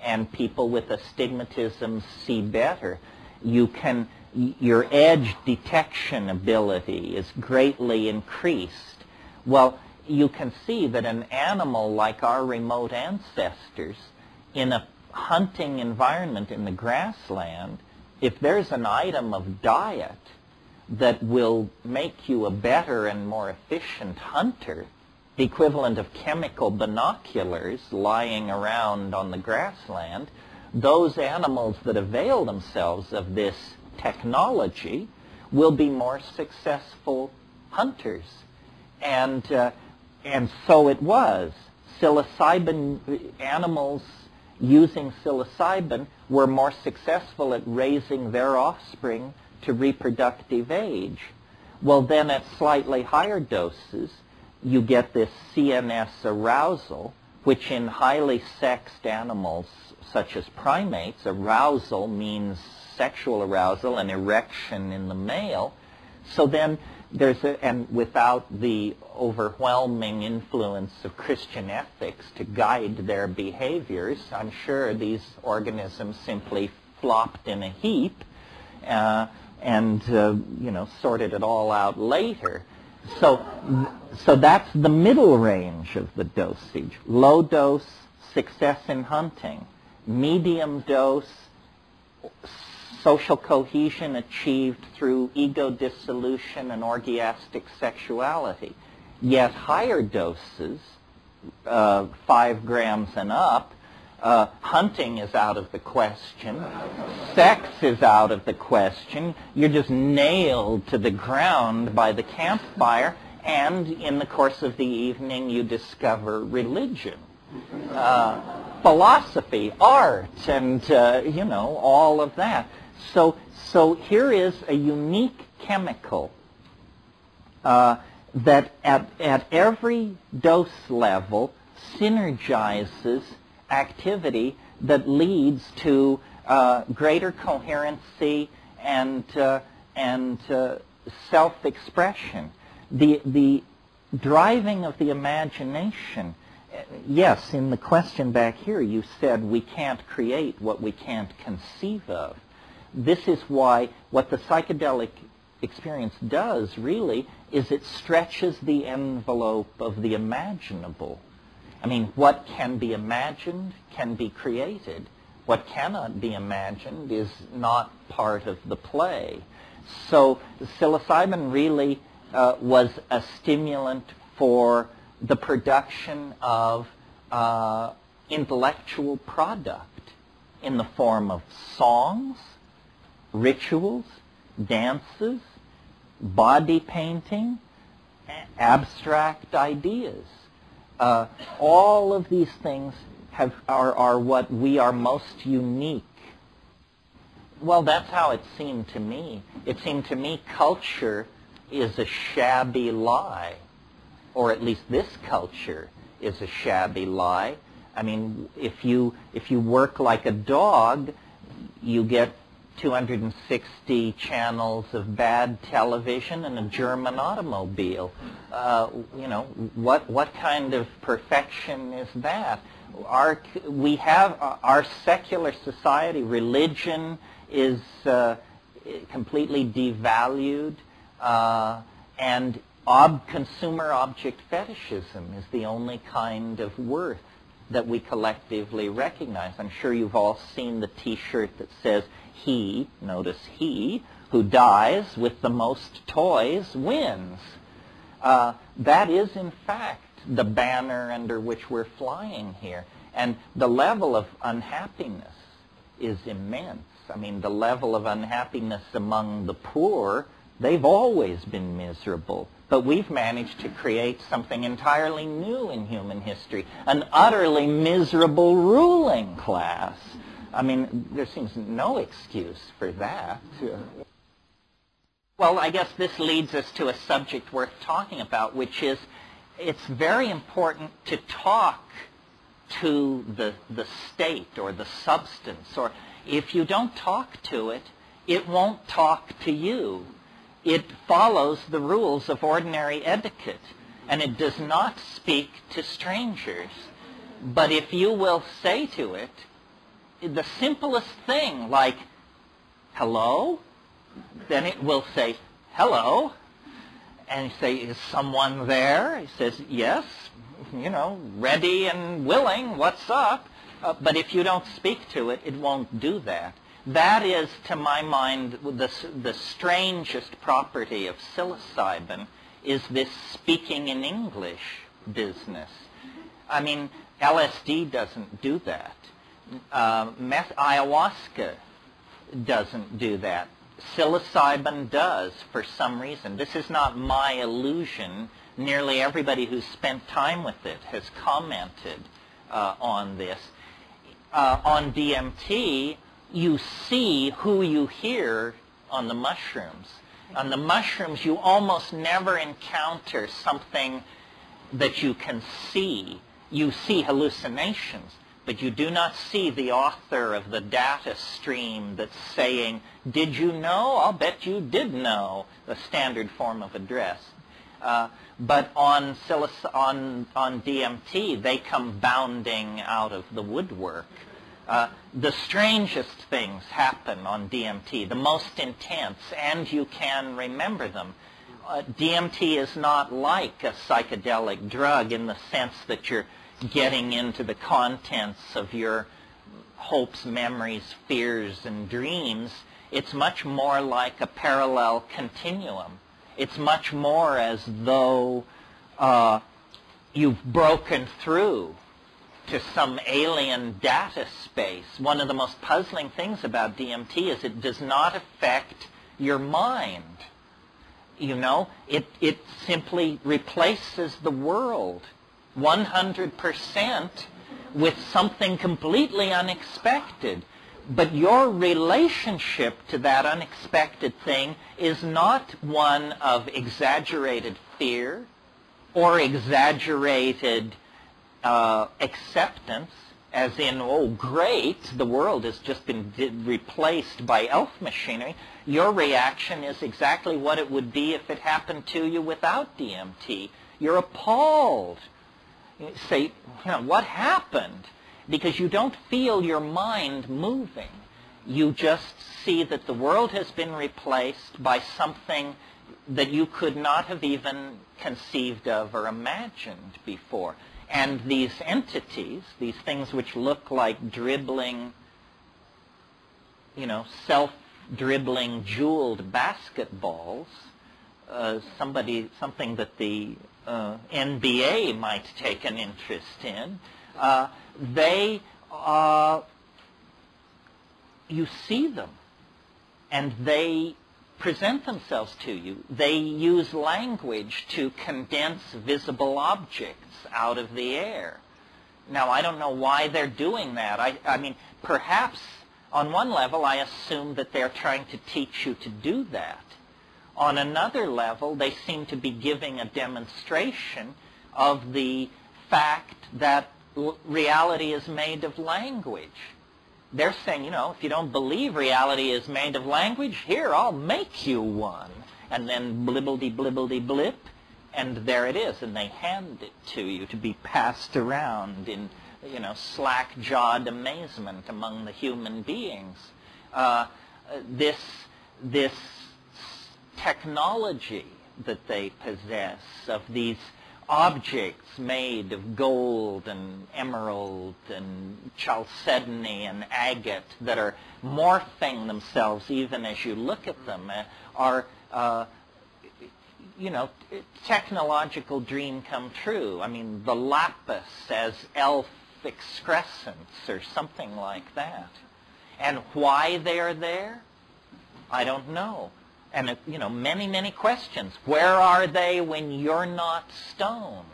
and people with astigmatism see better. Your edge detection ability is greatly increased. Well, you can see that an animal like our remote ancestors, in a hunting environment in the grassland, if there's an item of diet that will make you a better and more efficient hunter, the equivalent of chemical binoculars lying around on the grassland, those animals that avail themselves of this technology will be more successful hunters. And so it was. Animals using psilocybin were more successful at raising their offspring to reproductive age. Well, then at slightly higher doses, you get this CNS arousal, which in highly sexed animals, such as primates, arousal means sexual arousal and erection in the male. So then and without the overwhelming influence of Christian ethics to guide their behaviors, I'm sure these organisms simply flopped in a heap and sorted it all out later. So that's the middle range of the dosage. Low dose, success in hunting. Medium dose, social cohesion achieved through ego dissolution and orgiastic sexuality. Yet higher doses, 5 grams and up, hunting is out of the question. Sex is out of the question. You're just nailed to the ground by the campfire, and in the course of the evening you discover religion, philosophy, art, and all of that. So here is a unique chemical that at every dose level synergizes activity that leads to greater coherency and self-expression. The driving of the imagination. Yes, in the question back here you said we can't create what we can't conceive of. This is why what the psychedelic experience does really is it stretches the envelope of the imaginable. I mean, what can be imagined can be created. What cannot be imagined is not part of the play. So psilocybin really was a stimulant for the production of intellectual product in the form of songs, rituals, dances, body painting, abstract ideas. All of these things are what we are most unique. Well, that's how it seemed to me. It seemed to me culture is a shabby lie, or at least this culture is a shabby lie. I mean, if you work like a dog, you get 260 channels of bad television and a German automobile. What kind of perfection is that? Our secular society, religion is completely devalued, and consumer object fetishism is the only kind of worth that we collectively recognize. I'm sure you've all seen the T-shirt that says, "He," notice he, "who dies with the most toys wins." That is, in fact, the banner under which we're flying here. And the level of unhappiness is immense. I mean, the level of unhappiness among the poor, they've always been miserable. But we've managed to create something entirely new in human history, an utterly miserable ruling class. I mean, there seems no excuse for that. Well, I guess this leads us to a subject worth talking about, which is it's very important to talk to the state or the substance. Or if you don't talk to it, it won't talk to you. It follows the rules of ordinary etiquette, and it does not speak to strangers. But if you will say to it, the simplest thing, like, hello, then it will say, hello, and you say, is someone there? He says, yes, ready and willing, what's up? But if you don't speak to it, it won't do that. That is, to my mind, the strangest property of psilocybin, is this speaking in English business. I mean, LSD doesn't do that. Ayahuasca doesn't do that. Psilocybin does, for some reason. This is not my illusion. Nearly everybody who's spent time with it has commented on this. On DMT, you see who you hear on the mushrooms. On the mushrooms, you almost never encounter something that you can see. You see hallucinations, but you do not see the author of the data stream that's saying, did you know? I'll bet you did know, the standard form of address. But on DMT, they come bounding out of the woodwork. The strangest things happen on DMT, the most intense, and you can remember them. DMT is not like a psychedelic drug in the sense that you're getting into the contents of your hopes, memories, fears, and dreams. It's much more like a parallel continuum. It's much more as though you've broken through to some alien data space. One of the most puzzling things about DMT is it does not affect your mind. It simply replaces the world 100% with something completely unexpected. But your relationship to that unexpected thing is not one of exaggerated fear or exaggerated acceptance, as in, oh, great, the world has just been replaced by elf machinery. Your reaction is exactly what it would be if it happened to you without DMT. You're appalled. You say, what happened? Because you don't feel your mind moving. You just see that the world has been replaced by something that you could not have even conceived of or imagined before. And these entities, these things which look like dribbling, self-dribbling jeweled basketballs, something that the NBA might take an interest in, you see them, and they present themselves to you. They use language to condense visible objects out of the air. Now, I don't know why they're doing that. I mean, perhaps on one level, I assume that they're trying to teach you to do that. On another level, they seem to be giving a demonstration of the fact that reality is made of language. They're saying, if you don't believe reality is made of language, here, I'll make you one. And then blibbledy-blibbledy-blip, and there it is, and they hand it to you to be passed around in, slack-jawed amazement among the human beings. This technology that they possess of these objects made of gold and emerald and chalcedony and agate that are morphing themselves even as you look at them are, technological dream come true. I mean, the lapis as elf excrescence or something like that. And why they're there, I don't know. And, many, many questions. Where are they when you're not stoned?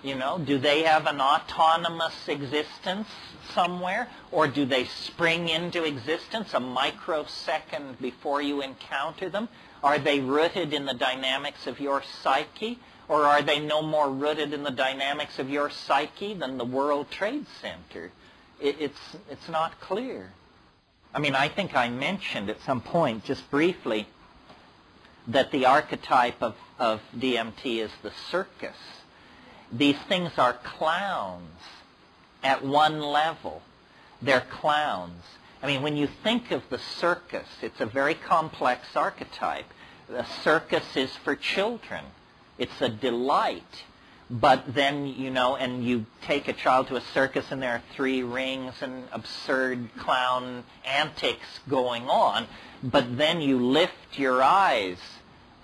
Do they have an autonomous existence somewhere? Or do they spring into existence a microsecond before you encounter them? Are they rooted in the dynamics of your psyche? Or are they no more rooted in the dynamics of your psyche than the World Trade Center? It's not clear. I mean, I think I mentioned at some point, just briefly, that the archetype of DMT is the circus. These things are clowns at one level. They're clowns. I mean, when you think of the circus, it's a very complex archetype. The circus is for children. It's a delight. But then, you know, and you take a child to a circus and there are 3 rings and absurd clown antics going on. But then you lift your eyes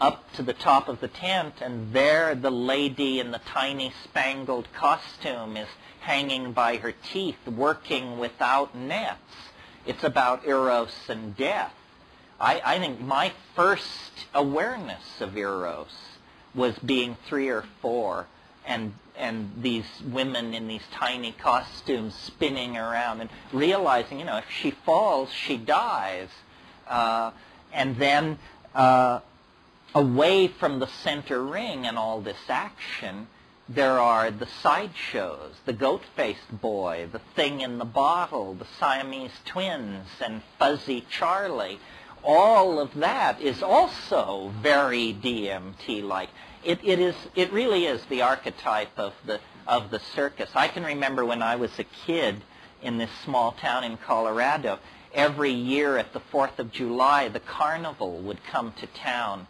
up to the top of the tent, and there the lady in the tiny spangled costume is hanging by her teeth, working without nets. It's about Eros and death. I think my first awareness of Eros was being 3 or 4, and these women in these tiny costumes spinning around and realizing, you know, if she falls, she dies. And then away from the center ring and all this action, there are the sideshows, the goat-faced boy, the thing in the bottle, the Siamese twins, and Fuzzy Charlie. All of that is also very DMT-like. It really is the archetype of the circus. I can remember when I was a kid in this small town in Colorado, every year at the 4th of July, the carnival would come to town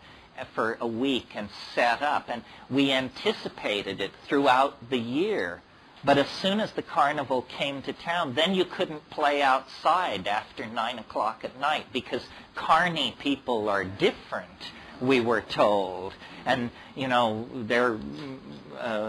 for a week and set up, and we anticipated it throughout the year. But as soon as the carnival came to town, then you couldn't play outside after 9 o'clock at night, because carny people are different, we were told. And, you know, their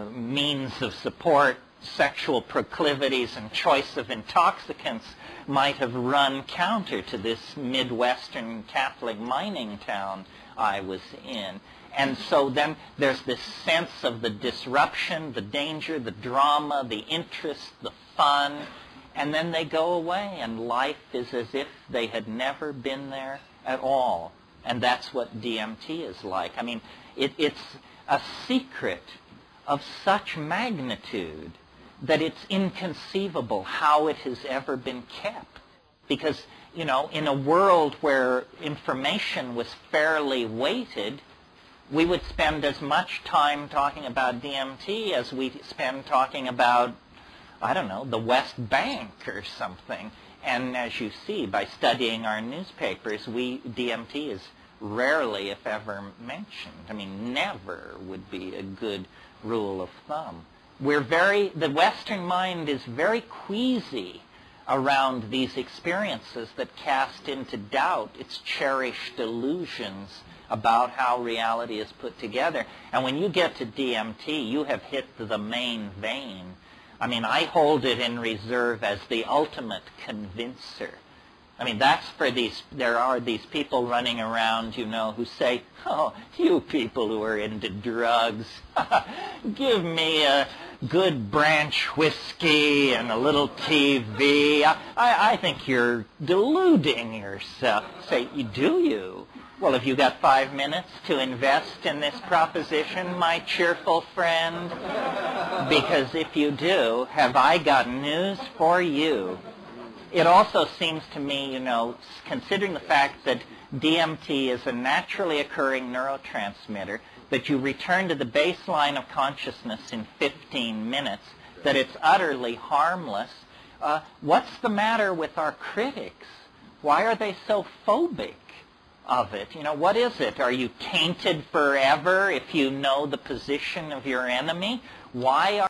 means of support, sexual proclivities, and choice of intoxicants might have run counter to this Midwestern Catholic mining town I was in. And so then there's this sense of the disruption, the danger, the drama, the interest, the fun, and then they go away, and life is as if they had never been there at all. And that's what DMT is like. I mean, it's a secret of such magnitude that it's inconceivable how it has ever been kept. Because, you know, in a world where information was fairly weighted, we would spend as much time talking about DMT as we spend talking about, I don't know, the West Bank or something. And as you see, by studying our newspapers, DMT is rarely, if ever, mentioned. I mean, never would be a good rule of thumb. The Western mind is very queasy around these experiences that cast into doubt its cherished illusions about how reality is put together. And when you get to DMT, you have hit the main vein. I mean, I hold it in reserve as the ultimate convincer. I mean, that's for there are these people running around, you know, who say, oh, you people who are into drugs, give me a good branch whiskey and a little TV. I think you're deluding yourself. Say, do you? Well, have you got 5 minutes to invest in this proposition, my cheerful friend? Because if you do, have I got news for you. It also seems to me, you know, considering the fact that DMT is a naturally occurring neurotransmitter, that you return to the baseline of consciousness in 15 minutes, that it's utterly harmless. What's the matter with our critics? Why are they so phobic of it? You know, what is it? Are you tainted forever if you know the position of your enemy? Why